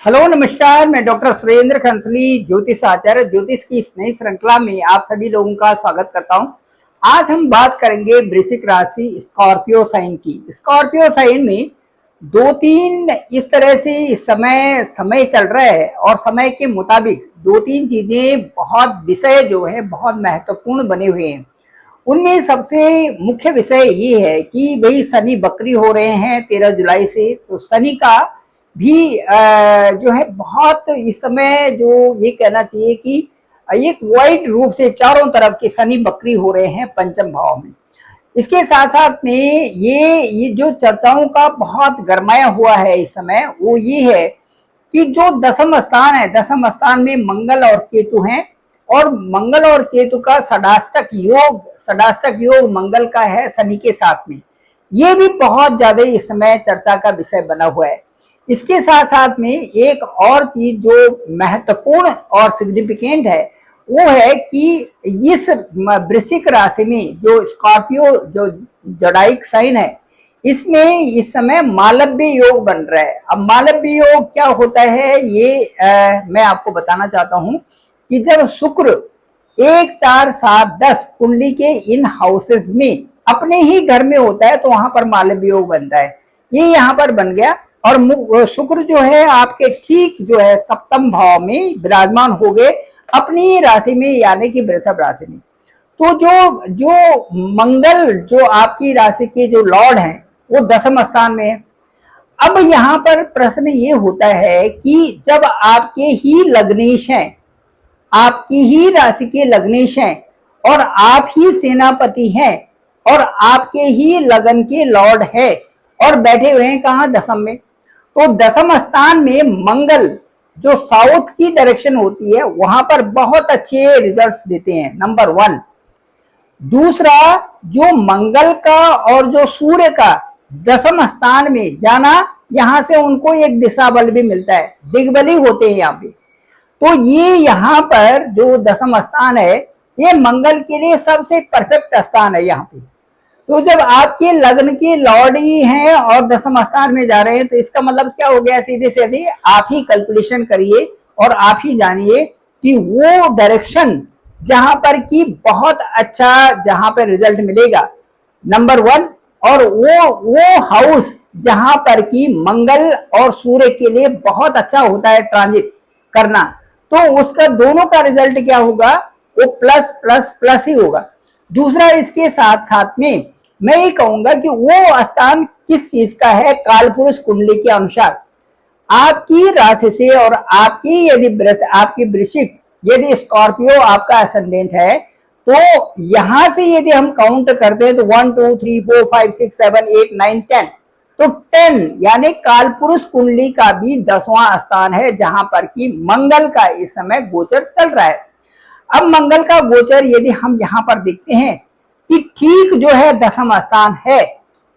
Hello नमस्कार, मैं doctor Surendra खंसली ज्योतिष आचार्य ज्योतिष की इस नई श्रृंखला में आप सभी लोगों का स्वागत करता हूं। आज हम बात करेंगे वृश्चिक राशि स्कॉर्पियो साइन की। स्कॉर्पियो साइन में दो तीन इस तरह से समय चल रहा है और समय के मुताबिक दो तीन चीजें बहुत विषय जो है बहुत महत्वपूर्ण बने हुए हैं। उनमें सबसे मुख्य विषय ये है कि भाई शनि वक्री हो रहे हैं 13 जुलाई से, तो शनि का भी जो है बहुत इस समय जो ये कहना चाहिए कि एक वाइड रूप से चारों तरफ के शनि वक्री हो रहे हैं पंचम भाव में। इसके साथ साथ में ये जो चर्चाओं का बहुत गरमाया हुआ है इस समय वो ये है कि जो दसम स्थान है, दसम स्थान में मंगल और केतु हैं और मंगल और केतु का षडाष्टक योग मंगल का है शनि के साथ में। ये भी बहुत ज्यादा इस समय चर्चा का विषय बना हुआ है। इसके साथ साथ में एक और चीज जो महत्वपूर्ण और सिग्निफिकेंट है वो है कि इस वृश्चिक राशि में जो स्कॉर्पियो जो जोडाइक साइन है इसमें इस समय मालव्य योग बन रहा है। अब मालव्य योग क्या होता है ये मैं आपको बताना चाहता हूं कि जब शुक्र 1, 4, 7, 10 कुंडली के इन हाउसेस में अपने ही घर में होता है तो वहां पर मालव्य योग बनता है। ये यहाँ पर बन गया और शुक्र जो है आपके ठीक जो है सप्तम भाव में विराजमान हो गए अपनी राशि में, यानी कि वृषभ राशि में। तो जो मंगल जो आपकी राशि के जो लॉर्ड हैं वो दसम स्थान में है। अब यहाँ पर प्रश्न ये होता है कि जब आपके ही लग्नेश हैं, आपकी ही राशि के लग्नेश हैं और आप ही सेनापति हैं और आपके ही लगन के लॉर्ड है और बैठे हुए हैं कहाँ, दसम में। तो दसम स्थान में मंगल जो साउथ की डायरेक्शन होती है वहां पर बहुत अच्छे रिजल्ट्स देते हैं, नंबर 1। दूसरा, जो मंगल का और जो सूर्य का दसम स्थान में जाना, यहां से उनको एक दिशा बल भी मिलता है, दिग्बली होते हैं यहाँ पे। तो ये यहाँ पर जो दसम स्थान है ये मंगल के लिए सबसे परफेक्ट स्थान है यहाँ पे। तो जब आपके लग्न के लॉर्ड ही हैं और दसम स्थान में जा रहे हैं तो इसका मतलब क्या हो गया, सीधे सीधे आप ही कैलकुलेशन करिए और आप ही जानिए कि वो डायरेक्शन जहां पर की बहुत अच्छा जहां पर रिजल्ट मिलेगा, नंबर 1। और वो हाउस जहां पर की मंगल और सूर्य के लिए बहुत अच्छा होता है ट्रांजिट करना, तो उसका दोनों का रिजल्ट क्या होगा, वो प्लस प्लस प्लस ही होगा। दूसरा, इसके साथ साथ में मैं ये कहूंगा कि वो स्थान किस चीज का है, कालपुरुष कुंडली के अनुसार आपकी राशि से और आपकी आपकी वृश्चिक यदि स्कॉर्पियो आपका असेंडेंट है तो यहां से यदि हम काउंट करते हैं तो 1, 2, 3, 4, 5, 6, 7, 8, 9, 10, तो 10 यानी कालपुरुष कुंडली का भी 10वां स्थान है जहां पर कि मंगल का इस समय गोचर चल रहा है। अब मंगल का गोचर यदि हम यहाँ पर देखते हैं कि ठीक जो है दसम स्थान है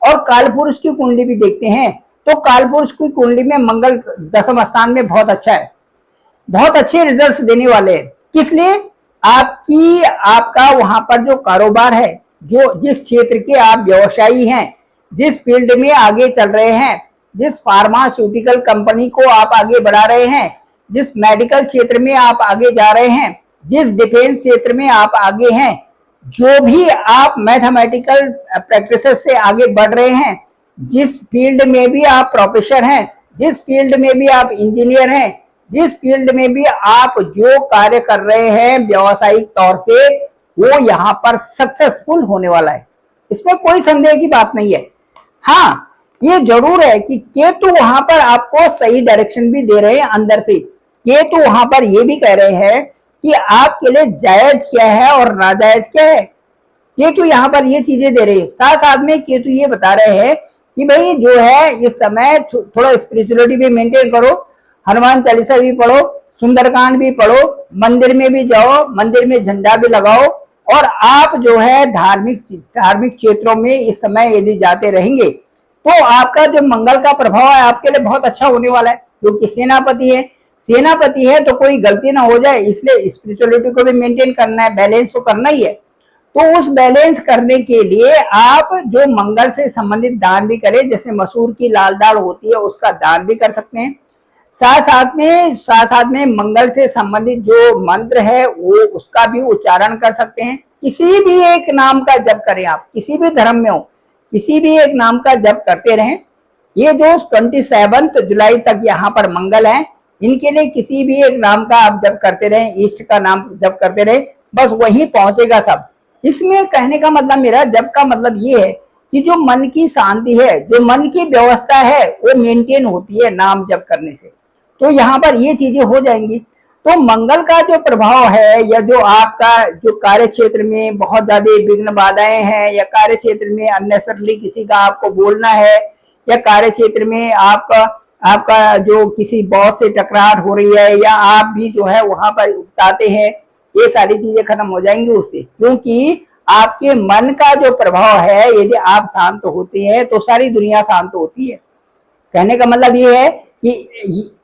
और कालपुरुष की कुंडली भी देखते हैं तो कालपुरुष की कुंडली में मंगल दसम स्थान में बहुत अच्छा है, बहुत अच्छे रिजल्ट्स देने वाले हैं। किस लिए, आपका वहां पर जो कारोबार है, जो जिस क्षेत्र के आप व्यवसायी हैं, जिस फील्ड में आगे चल रहे हैं, जिस फार्मास्यूटिकल कंपनी को आप आगे बढ़ा रहे हैं, जिस मेडिकल क्षेत्र में आप आगे जा रहे हैं, जिस डिफेंस क्षेत्र में आप आगे हैं, जो भी आप मैथमेटिकल प्रैक्टिसेस से आगे बढ़ रहे हैं, जिस फील्ड में भी आप प्रोफेसर हैं, जिस फील्ड में भी आप इंजीनियर हैं, जिस फील्ड में भी आप जो कार्य कर रहे हैं व्यावसायिक तौर से, वो यहाँ पर सक्सेसफुल होने वाला है, इसमें कोई संदेह की बात नहीं है। हाँ, ये जरूर है कि केतु वहां पर आपको सही डायरेक्शन भी दे रहे हैं अंदर से। केतु वहां पर ये भी कह रहे हैं कि आपके लिए जायज क्या है और नाजायज क्या है, केतु यहाँ पर ये चीजें दे रहे हैं। साथ साथ में केतु ये बता रहे हैं कि भाई जो है इस समय थोड़ा स्पिरिचुअलिटी भी मेंटेन करो, हनुमान चालीसा भी पढ़ो, सुंदरकांड भी पढ़ो, मंदिर में भी जाओ, मंदिर में झंडा भी लगाओ, और आप जो है धार्मिक क्षेत्रों में इस समय यदि जाते रहेंगे तो आपका जो मंगल का प्रभाव है आपके लिए बहुत अच्छा होने वाला है, क्योंकि सेनापति है तो कोई गलती ना हो जाए, इसलिए स्पिरिचुअलिटी को भी मेंटेन करना है, बैलेंस तो करना ही है। तो उस बैलेंस करने के लिए आप जो मंगल से संबंधित दान भी करें, जैसे मसूर की लाल दाल होती है उसका दान भी कर सकते हैं। साथ साथ में मंगल से संबंधित जो मंत्र है वो उसका भी उच्चारण कर सकते हैं। किसी भी एक नाम का जप करें, आप किसी भी धर्म में हो, किसी भी एक नाम का जप करते रहें। ये जो 27 जुलाई तक यहाँ पर मंगल है, इनके लिए किसी भी एक नाम का आप जप करते रहें, इष्ट का नाम जप करते रहें, बस वही पहुंचेगा सब। इसमें कहने का मतलब, मेरा जप का मतलब ये है कि जो मन की शांति है, जो मन की व्यवस्था है, वो मेंटेन होती है नाम जप करने से। तो यहाँ पर ये चीजें हो जाएंगी। तो मंगल का जो प्रभाव है, या जो आपका जो कार्य क्षेत्र में बहुत ज्यादा विघ्न बाधाएं हैं, या कार्य क्षेत्र में अननेसेसरली किसी का आपको बोलना है, या कार्य क्षेत्र में आपका आपका जो किसी बॉस से टकरार हो रही है, या आप भी जो है वहां पर उकताते हैं, ये सारी चीजें खत्म हो जाएंगी उससे। क्योंकि आपके मन का जो प्रभाव है, यदि आप शांत होते हैं तो सारी दुनिया शांत होती है। कहने का मतलब ये है कि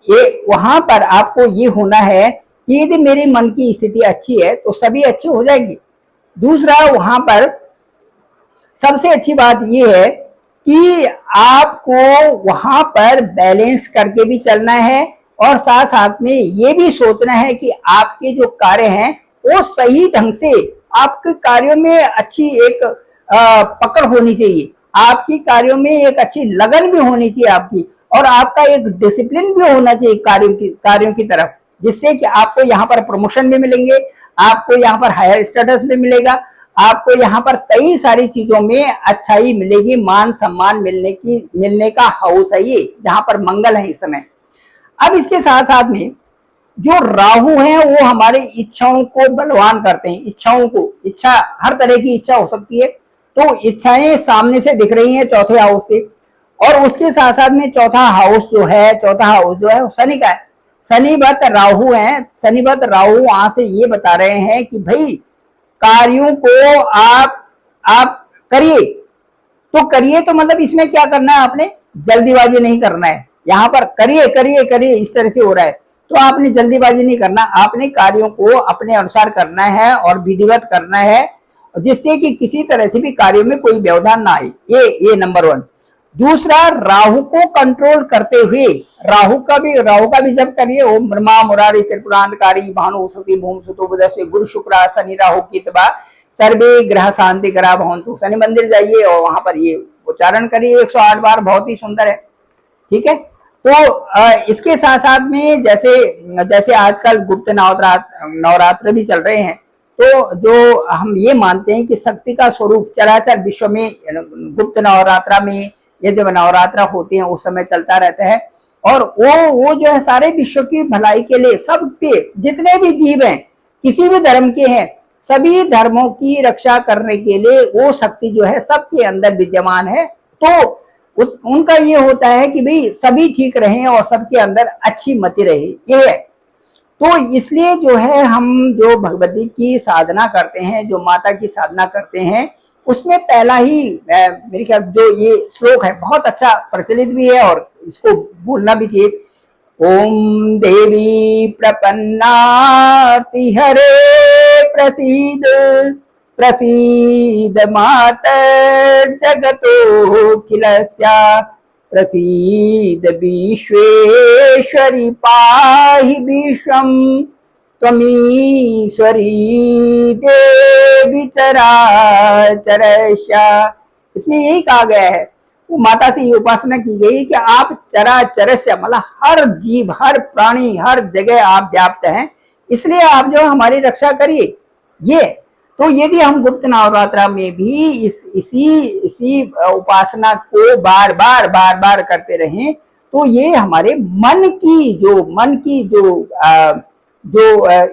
ये वहां पर आपको ये होना है कि यदि मेरे मन की स्थिति अच्छी है तो सभी अच्छे हो जाएंगे। दूसरा, वहां पर सबसे अच्छी बात ये है कि आपको वहां पर बैलेंस करके भी चलना है, और साथ साथ में ये भी सोचना है कि आपके जो कार्य हैं वो सही ढंग से, आपके कार्यों में अच्छी एक पकड़ होनी चाहिए, आपकी कार्यों में एक अच्छी लगन भी होनी चाहिए आपकी, और आपका एक डिसिप्लिन भी होना चाहिए कार्यों की तरफ, जिससे कि आपको यहाँ पर प्रमोशन भी मिलेंगे, आपको यहाँ पर हायर स्टेटस भी मिलेगा, आपको यहाँ पर कई सारी चीजों में अच्छाई मिलेगी, मान सम्मान मिलने का हाउस है ये, जहां पर मंगल है इस समय। अब इसके साथ साथ में जो राहु है वो हमारे इच्छाओं को बलवान करते हैं। इच्छा हर तरह की इच्छा हो सकती है, तो इच्छाएं सामने से दिख रही हैं चौथे हाउस से। और उसके साथ साथ में चौथा हाउस जो है वो शनि का है। शनिवत राहु है, शनिवत राहु वहां से ये बता रहे हैं कि भाई कार्यों को आप करिए, तो करिए, तो मतलब इसमें क्या करना है, आपने जल्दीबाजी नहीं करना है। यहाँ पर करिए करिए करिए इस तरह से हो रहा है, तो आपने जल्दीबाजी नहीं करना, आपने कार्यों को अपने अनुसार करना है और विधिवत करना है, जिससे कि किसी तरह से भी कार्यों में कोई व्यवधान ना आए। ये नंबर 1। दूसरा, राहु को कंट्रोल करते हुए राहु का भी जप करिए। ओम ब्रह्मा मुरारी त्रिपुरांतकारी भानु शशि भूम सुतो बुधस्य गुरु शुक्र शनि राहु कीतवा सर्वे ग्रह शांति करा भवंतु। शनि मंदिर जाइए और वहां पर ये उच्चारण करिए 108 बार, बहुत ही सुंदर है। ठीक है। तो इसके साथ साथ में जैसे आजकल गुप्त नवरात्र भी चल रहे हैं, तो जो हम ये मानते हैं कि शक्ति का स्वरूप चराचर विश्व में गुप्त नवरात्रा में, ये जब नवरात्रा होते हैं उस समय चलता रहता है, और वो जो है सारे विश्व की भलाई के लिए, सब पे जितने भी जीव हैं, किसी भी धर्म के हैं, सभी धर्मों की रक्षा करने के लिए वो शक्ति जो है सबके अंदर विद्यमान है। तो उनका ये होता है कि भाई सभी ठीक रहें और सबके अंदर अच्छी मति रहे, ये है। तो इसलिए जो है हम जो भगवती की साधना करते हैं, जो माता की साधना करते हैं, उसमें पहला ही मेरे ख्याल जो ये श्लोक है बहुत अच्छा प्रचलित भी है और इसको बोलना भी चाहिए। ओम देवी प्रपन्नाति हरे प्रसीद प्रसीद मातर जगतो खिलस्या प्रसीद विश्वेश्वरी पाहि विश्वम त्वमीश्वरी देवी चराचरस्या। इसमें यही कहा गया है, वो माता से ये उपासना की गई कि आप चराचरस्या मतलब हर जीव, हर प्राणी, हर जगह आप व्याप्त हैं, इसलिए आप जो हमारी रक्षा करिए। ये तो यदि हम गुप्त नवरात्रा में भी इसी उपासना को बार बार करते रहें, तो ये हमारे मन की जो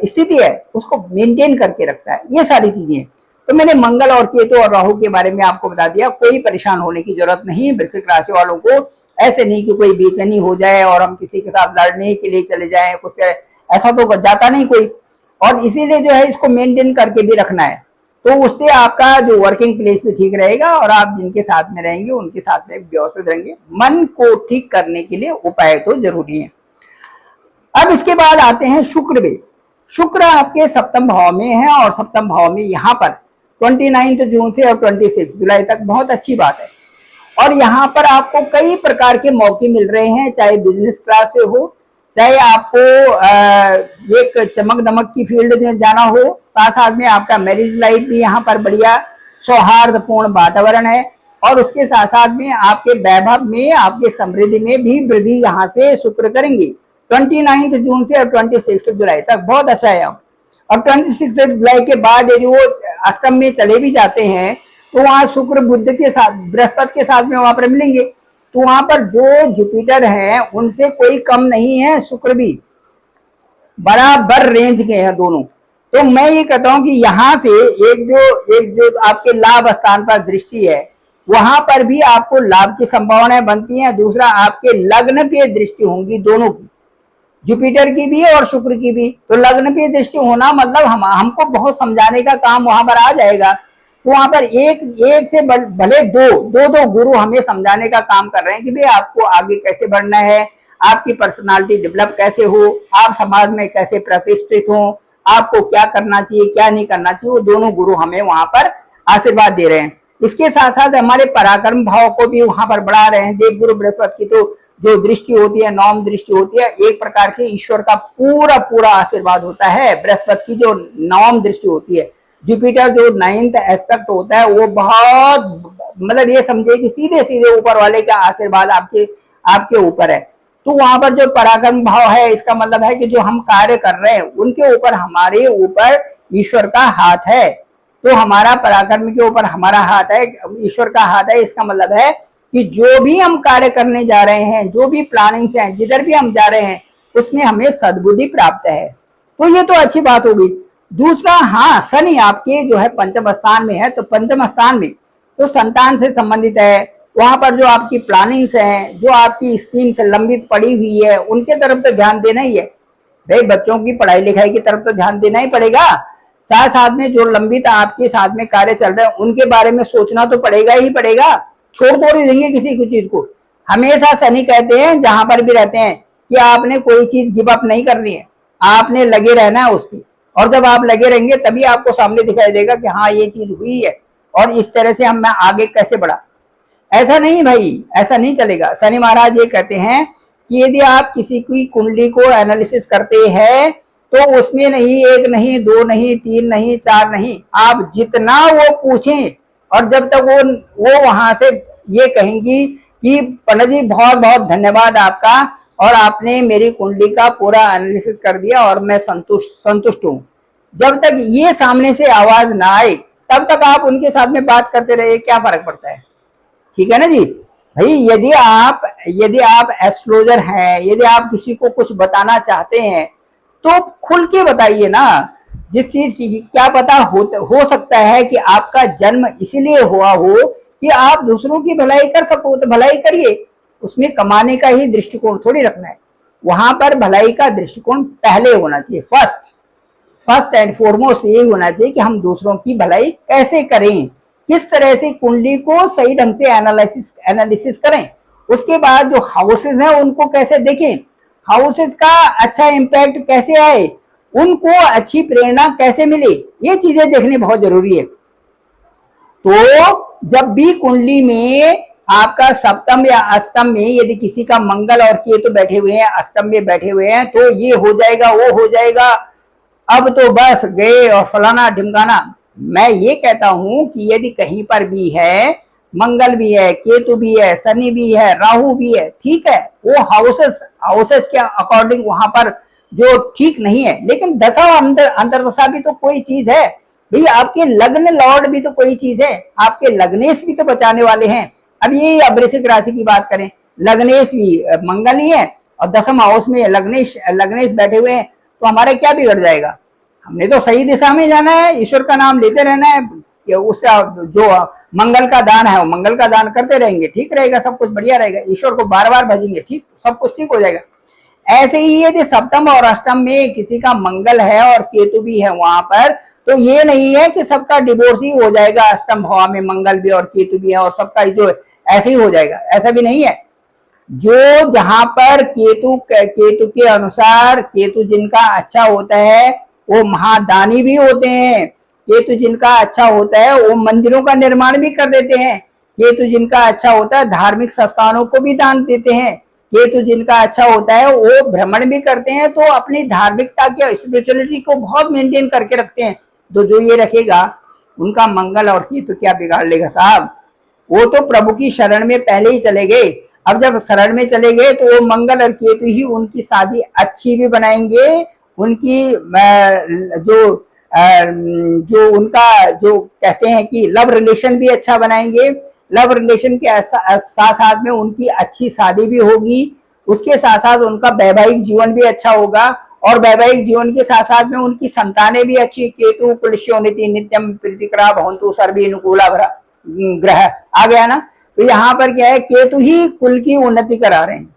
स्थिति है उसको मेंटेन करके रखता है। ये सारी चीजें तो मैंने मंगल और केतु और राहु के बारे में आपको बता दिया। कोई परेशान होने की जरूरत नहीं वृश्चिक राशि वालों को। ऐसे नहीं कि कोई बेचैनी हो जाए और हम किसी के साथ लड़ने के लिए चले जाएं, कुछ ऐसा तो जाता नहीं कोई। और इसीलिए जो है इसको मेंटेन करके भी रखना है, तो उससे आपका जो वर्किंग प्लेस भी ठीक रहेगा और आप जिनके साथ में रहेंगे उनके साथ में व्यवस्थित रहेंगे। मन को ठीक करने के लिए उपाय तो जरूरी है। अब इसके बाद आते हैं शुक्र पे। शुक्र आपके सप्तम भाव में है और सप्तम भाव में यहाँ पर 29 जून से और 26 जुलाई तक बहुत अच्छी बात है। और यहाँ पर आपको कई प्रकार के मौके मिल रहे हैं, चाहे बिजनेस क्लास से हो, चाहे आपको एक चमक दमक की फील्ड में जाना हो, साथ साथ में आपका मैरिज लाइफ भी यहाँ पर बढ़िया सौहार्दपूर्ण वातावरण है, और उसके साथ साथ में आपके वैभव में, आपके समृद्धि में भी वृद्धि यहाँ से शुक्र करेंगे 29 जून से और 26 जुलाई तक। बहुत अच्छा है। और 26 जुलाई के बाद यदि वो अष्टम में चले भी जाते हैं तो वहां शुक्र बुध के साथ, बृहस्पति के साथ में वहां पर मिलेंगे, तो वहां पर जो जुपिटर है उनसे कोई कम नहीं है, शुक्र भी बराबर रेंज के हैं दोनों। तो मैं ये कहता हूं कि यहाँ से एक जो आपके लाभ स्थान पर दृष्टि है, वहां पर भी आपको लाभ की संभावनाएं बनती हैं। दूसरा, आपके लग्न पे दृष्टि होंगी दोनों की, जुपिटर की भी और शुक्र की भी। तो लग्न पे दृष्टि होना मतलब हमको बहुत समझाने का काम वहां पर आ जाएगा। तो वहां पर एक से भले दो गुरु हमें समझाने का काम कर रहे हैं कि भाई आपको आगे कैसे बढ़ना है, आपकी पर्सनालिटी डेवलप कैसे हो, आप समाज में कैसे प्रतिष्ठित हो, आपको क्या करना चाहिए क्या नहीं करना चाहिए, वो दोनों गुरु हमें वहां पर आशीर्वाद दे रहे हैं। इसके साथ साथ हमारे पराक्रम भाव को भी वहां पर बढ़ा रहे हैं। देवगुरु बृहस्पति की तो जो दृष्टि होती है, नवम दृष्टि होती है, एक प्रकार के ईश्वर का पूरा पूरा आशीर्वाद होता है। बृहस्पति की जो नवम दृष्टि होती है, जुपिटर जो 9th एस्पेक्ट होता है, वो बहुत मतलब ये समझे कि सीधे सीधे ऊपर वाले का आशीर्वाद आपके ऊपर है। तो वहां पर जो पराक्रम भाव है, इसका मतलब है कि जो हम कार्य कर रहे हैं उनके ऊपर, हमारे ऊपर ईश्वर का हाथ है। तो हमारा पराक्रम के ऊपर हमारा हाथ है, ईश्वर का हाथ है। इसका मतलब है कि जो भी हम कार्य करने जा रहे हैं, जो भी प्लानिंग्स हैं, जिधर भी हम जा रहे हैं, उसमें हमें सद्बुद्धि प्राप्त है। तो ये तो अच्छी बात होगी। दूसरा, हाँ, शनि आपके जो है पंचम स्थान में है, तो पंचम स्थान में तो संतान से संबंधित है। वहां पर जो आपकी प्लानिंग्स हैं, जो आपकी स्कीम से लंबित पड़ी हुई है, उनके तरफ तो ध्यान देना ही है भाई। बच्चों की पढ़ाई लिखाई की तरफ तो ध्यान देना ही पड़ेगा। साथ साथ में जो लंबित आपके साथ में कार्य चल रहे हैं उनके बारे में सोचना तो पड़ेगा ही पड़ेगा। छोड़ थोड़ी देंगे किसी की चीज को। हमेशा शनि कहते हैं जहां पर भी रहते हैं कि आपने कोई चीज गिव अप नहीं करनी है, आपने लगे रहना है उस पर। और जब आप लगे रहेंगे तभी आपको सामने दिखाई देगा कि हाँ ये चीज हुई है और इस तरह से मैं आगे कैसे बढ़ा। ऐसा नहीं भाई, ऐसा नहीं चलेगा। शनि महाराज ये कहते हैं कि यदि आप किसी की कुंडली को एनालिसिस करते हैं तो उसमें नहीं, एक नहीं, दो नहीं, तीन नहीं, चार नहीं, आप जितना वो पूछें, और जब तक वो वहां से ये कहेंगी कि पंडित जी बहुत बहुत धन्यवाद आपका, और आपने मेरी कुंडली का पूरा एनालिसिस कर दिया और मैं संतुष्ट हूं, जब तक ये सामने से आवाज ना आए तब तक आप उनके साथ में बात करते रहिए, क्या फर्क पड़ता है। ठीक है ना जी भाई। यदि आप एस्ट्रोलॉजर हैं, यदि आप किसी को कुछ बताना चाहते हैं तो खुल के बताइए ना। जिस चीज की क्या पता हो सकता है कि आपका जन्म इसलिए हुआ हो कि आप दूसरों की भलाई कर सको, तो भलाई करिए। उसमें कमाने का ही दृष्टिकोण थोड़ी रखना है। वहां पर भलाई का दृष्टिकोण पहले होना चाहिए। फर्स्ट एंड फॉरमोस्ट ये होना चाहिए कि हम दूसरों की भलाई कैसे करें, किस तरह से कुंडली को सही ढंग से एनालिसिस करें। उसके बाद जो हाउसेस हैं उनको कैसे देखें, हाउसेस का अच्छा इम्पैक्ट कैसे आए, उनको अच्छी प्रेरणा कैसे मिले, ये चीजें देखनी बहुत जरूरी है। तो जब भी कुंडली में आपका सप्तम या अष्टम में यदि किसी का मंगल और केतु बैठे हुए हैं, अष्टम में बैठे हुए हैं, तो ये हो जाएगा, वो हो जाएगा, अब तो बस गए और फलाना ढिमकाना। मैं ये कहता हूं कि यदि कहीं पर भी है, मंगल भी है, केतु भी है, शनि भी है, राहु भी है, ठीक है, वो हाउसेस के अकॉर्डिंग वहां पर जो ठीक नहीं है, लेकिन दशा अंतरदशा भी तो कोई चीज है भैया। आपके लग्न लॉर्ड भी तो कोई चीज है, आपके लग्नेश भी तो बचाने वाले हैं। अब ये वृश्चिक राशि की बात करें, लग्नेश भी मंगल ही है और दसम हाउस में लग्नेश बैठे हुए हैं, तो हमारा क्या बिगड़ जाएगा। हमने तो सही दिशा में जाना है, ईश्वर का नाम लेते रहना है, उसका जो मंगल का दान है वो मंगल का दान करते रहेंगे, ठीक रहेगा, सब कुछ बढ़िया रहेगा। ईश्वर को बार बार भजेंगे, ठीक, सब कुछ ठीक हो जाएगा। ऐसे ही यदि सप्तम और अष्टम में किसी का मंगल है और केतु भी है वहां पर, तो ये नहीं है कि सबका डिवोर्स ही हो जाएगा, अष्टम भाव में मंगल भी और केतु भी है और सबका जो ऐसे ही हो जाएगा, ऐसा भी नहीं है। जो जहां पर केतु के अनुसार, केतु जिनका अच्छा होता है वो महादानी भी होते हैं। केतु जिनका अच्छा होता है वो मंदिरों का निर्माण भी कर देते हैं। केतु जिनका अच्छा होता है धार्मिक संस्थानों को भी दान देते हैं। केतु जिनका अच्छा होता है वो भ्रमण भी करते हैं, तो अपनी धार्मिकता के स्पिरिचुअलिटी को बहुत मेंटेन करके रखते हैं। तो जो ये रखेगा उनका मंगल और केतु क्या बिगाड़ लेगा साहब, वो तो प्रभु की शरण में पहले ही चले गए। अब जब शरण में चले गए तो वो मंगल और केतु ही उनकी शादी अच्छी भी बनाएंगे, उनकी जो उनका जो कहते हैं कि लव रिलेशन भी अच्छा बनाएंगे। लव रिलेशन के साथ साथ में उनकी अच्छी शादी भी होगी, उसके साथ साथ उनका वैवाहिक जीवन भी अच्छा होगा, और वैवाहिक जीवन के साथ साथ में उनकी संतानें भी अच्छी। केतु कुलस्योनिति नित्यम प्रीतिकरा भवन्तु सर्वे अनुकूला ग्रह आ गया ना। तो यहाँ पर क्या है, केतु ही कुल की उन्नति करा रहे हैं,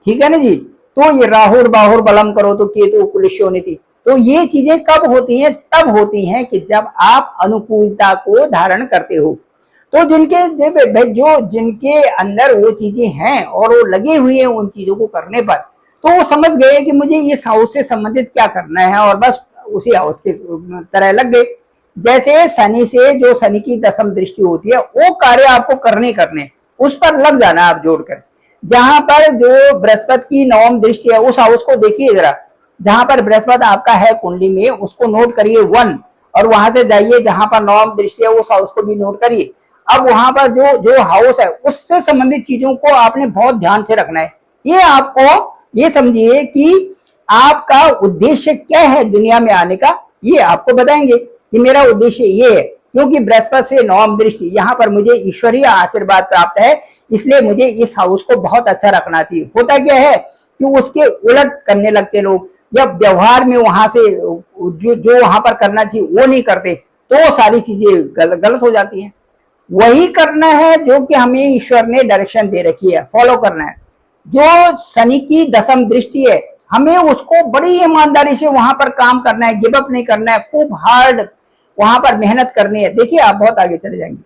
ठीक है ना जी। तो ये राहुर बाहुर बलम करो तो केतु कुलस्योनिति, तो ये चीजें कब होती हैं, तब होती हैं कि जब आप अनुकूलता को धारण करते हो। तो जिनके अंदर वो चीजें हैं और वो लगे हुए हैं उन चीजों को करने पर, तो वो समझ गए कि मुझे इस हाउस से संबंधित क्या करना है, और बस उसी हाउस के तरह लग गए। जैसे शनि से, जो शनि की दशम दृष्टि होती है, वो कार्य आपको करने उस पर लग जाना आप जोड़कर। जहां पर जो बृहस्पति की नवम दृष्टि है, उस हाउस को देखिए जरा, जहां पर बृहस्पति आपका है कुंडली में, उसको नोट करिए 1, और वहां से जाइए जहां पर नवम दृष्टि है उस हाउस को भी नोट करिए। अब वहां पर जो हाउस है उससे संबंधित चीजों को आपने बहुत ध्यान से रखना है। ये आपको ये समझिए कि आपका उद्देश्य क्या है दुनिया में आने का, ये आपको बताएंगे कि मेरा उद्देश्य ये है, क्योंकि बृहस्पति से नवम दृष्टि, यहाँ पर मुझे ईश्वरीय आशीर्वाद प्राप्त है, इसलिए मुझे इस हाउस को बहुत अच्छा रखना चाहिए। होता क्या है कि उसके उलट करने लगते लोग, या व्यवहार में वहां से जो वहां पर करना चाहिए वो नहीं करते, तो सारी चीजें गलत हो जाती हैं। वही करना है जो कि हमें ईश्वर ने डायरेक्शन दे रखी है, फॉलो करना है। जो शनि की दशम दृष्टि है, हमें उसको बड़ी ईमानदारी से वहां पर काम करना है, गिव अप नहीं करना है, खूब हार्ड वहां पर मेहनत करनी है। देखिए आप बहुत आगे चले जाएंगे।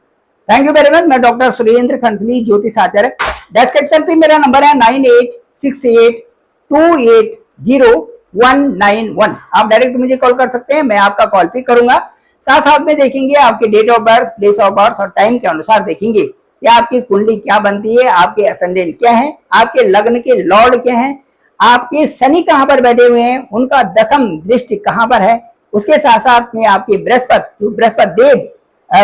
Thank you very much. मैं डॉक्टर सुरेंद्र खंसली, ज्योतिष आचार्य। डिस्क्रिप्शन पे मेरा नंबर है 9868280191। आप डायरेक्ट मुझे कॉल कर सकते हैं, मैं आपका कॉल पिक करूंगा। साथ साथ में देखेंगे आपके date of birth, place of birth और टाइम के अनुसार देखेंगे कि आपकी कुंडली क्या बनती है, आपके असेंडेंट क्या है, आपके लग्न के लॉर्ड क्या है, आपके शनि कहां पर बैठे हुए हैं, उनका दशम दृष्टि कहां पर है, उसके साथ साथ में आपके बृहस्पति देव,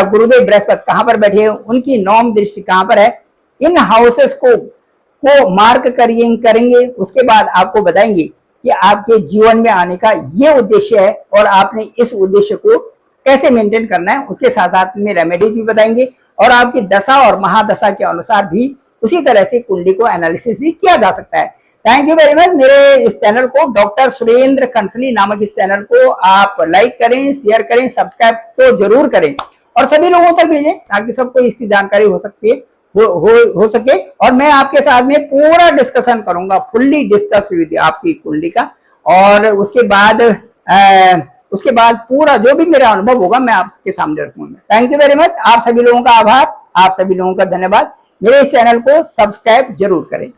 गुरुदेव बृहस्पति कहां पर बैठे हैं, उनकी नवम दृष्टि कहां पर है। इन हाउसेस को मार्क करेंगे। उसके बाद आपको बताएंगे कि आपके जीवन में आने का ये उद्देश्य है और आपने इस उद्देश्य को कैसे मेंटेन करना है। उसके साथ साथ में रेमेडीज भी बताएंगे, और आपकी दशा और महादशा के अनुसार भी उसी तरह से कुंडली को एनालिसिस भी किया जा सकता है। Thank you very much. मेरे इस चैनल को, डॉक्टर सुरेंद्र खंसली नामक इस चैनल को आप लाइक करें, शेयर करें, सब्सक्राइब तो जरूर करें, और सभी लोगों तक भेजें ताकि सबको इसकी जानकारी हो सकती है, हो सके। और मैं आपके साथ में पूरा डिस्कशन करूंगा, फुल्ली डिस्कस विद आपकी कुंडली का, और उसके बाद पूरा जो भी मेरा अनुभव होगा मैं आपके सामने रखूंगा। Thank you very much. आप सभी लोगों का आभार, आप सभी लोगों का धन्यवाद। मेरे इस चैनल को सब्सक्राइब जरूर करें।